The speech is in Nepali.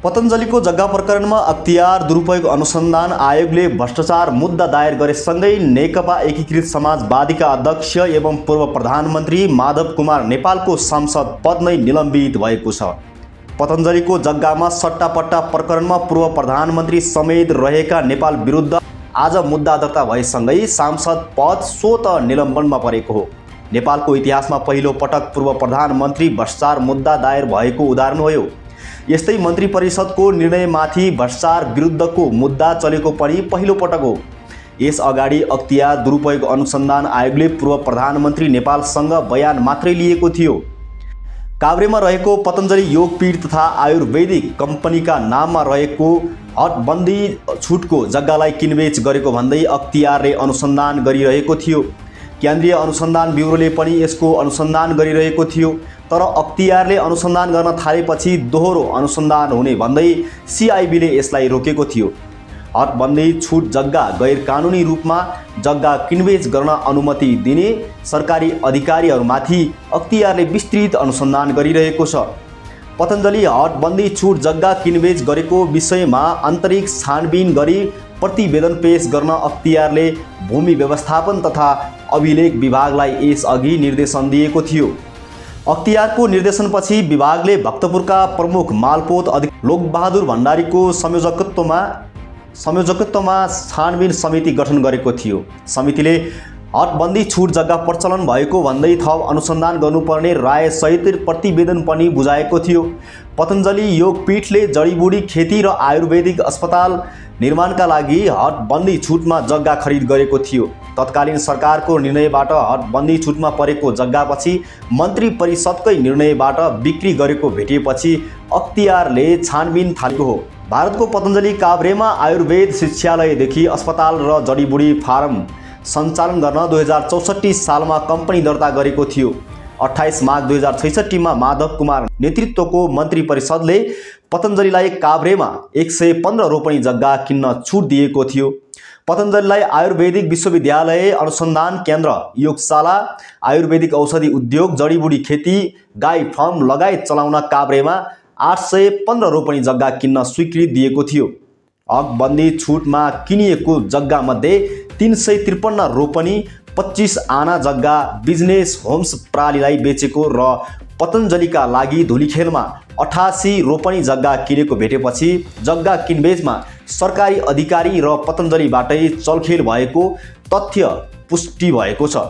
पतञ्जलिको जग्गा प्रकरणमा अख्तियार दुरुपयोग अनुसन्धान आयोगले भ्रष्टाचार मुद्दा दायर गरेसँगै नेकपा एकीकृत समाजवादीका अध्यक्ष एवं पूर्व प्रधानमन्त्री माधव कुमार नेपालको सांसद पद नै निलम्बित भएको छ। पतञ्जलिको जग्गामा सट्टापट्टा प्रकरणमा पूर्व प्रधानमन्त्री समेत रहेका नेपाल विरुद्ध आज मुद्दा दर्ता भएसँगै सांसद पद स्वत निलम्बनमा परेको हो। नेपालको इतिहासमा पहिलो पटक पूर्व प्रधानमन्त्री भ्रष्टाचार मुद्दा दायर भएको उदाहरण हो। यस्तै मन्त्री परिषदको निर्णयमाथि भ्रष्टाचार विरुद्धको मुद्दा चलेको पनि पहिलो पटक हो। यस अगाडि अख्तियार दुरुपयोग अनुसन्धान आयोगले पूर्व प्रधानमन्त्री नेपालसँग बयान मात्रै लिएको थियो। काभ्रेमा रहेको पतञ्जलि योगपीठ तथा आयुर्वेदिक कम्पनीका नाममा रहेको हटबन्दी छुटको जग्गालाई किनबेच गरेको भन्दै अख्तियारले अनुसन्धान गरिरहेको थियो। केन्द्रीय अनुसन्धान ब्युरोले पनि यसको अनुसन्धान गरिरहेको थियो। तर अख्तियारले अनुसन्धान गर्न थालेपछि दोहोरो अनुसन्धान हुने भन्दै सिआइबीले यसलाई रोकेको थियो। हटबन्दी छुट जग्गा गैर कानुनी रूपमा जग्गा किनबेच गर्न अनुमति दिने सरकारी अधिकारीहरूमाथि अख्तियारले विस्तृत अनुसन्धान गरिरहेको छ। पतञ्जलि हटबन्दी छुट जग्गा किनबेच गरेको विषयमा आन्तरिक छानबिन गरी प्रतिवेदन पेश गर्न अख्तियारले भूमि व्यवस्थापन तथा अभिलेख विभागलाई यसअघि निर्देशन दिएको थियो। अख्तियारको निर्देशनपछि विभागले भक्तपुरका प्रमुख मालपोत अधिकारी लोकबहादुर भण्डारीको संयोजकत्वमा छानबिन समिति गठन गरेको थियो। समितिले हटबन्दी छुट जग्गा प्रचलन भएको भन्दै थप अनुसन्धान गर्नुपर्ने रायसहित प्रतिवेदन पनि बुझाएको थियो। पतञ्जलि योगपीठले जडीबुटी खेती र आयुर्वेदिक अस्पताल निर्माणका लागि हटबन्दी छुटमा जग्गा खरिद गरेको थियो। तत्कालीन सरकारको निर्णयबाट हटबन्दी छुटमा परेको जग्गापछि मन्त्री परिषदकै निर्णयबाट बिक्री गरेको भेटिएपछि अख्तियारले छानबिन थालेको हो। भारतको पतञ्जलि काभ्रेमा आयुर्वेद शिक्षालयदेखि अस्पताल र जडीबुटी फार्म सञ्चालन गर्न 2064 सालमा कम्पनी दर्ता गरेको थियो। 28 माघ 2066 मा माधव कुमार नेतृत्वको मन्त्री परिषदले पतञ्जलिलाई काभ्रेमा 115 रोपनी जग्गा किन्न छुट दिएको थियो। पतञ्जलिलाई आयुर्वेदिक विश्वविद्यालय, अनुसन्धान केन्द्र, योगशाला, आयुर्वेदिक औषधि उद्योग, जडीबुटी खेती, गाई फार्म लगायत चलाउन काभ्रेमा 815 रोपनी जग्गा किन्न स्वीकृति दिएको थियो। हकबन्दी छुटमा किनिएको जग्गामध्ये 353 रोपनी, 25 आना जग्गा बिजनेस होम्स प्रणालीलाई बेचेको र पतञ्जलिका लागि धुलीखेलमा 88 रोपनी जग्गा किनेको भेटेपछि जग्गा किनबेचमा सरकारी अधिकारी र पतञ्जलिबाटै चलखेल भएको तथ्य पुष्टि भएको छ।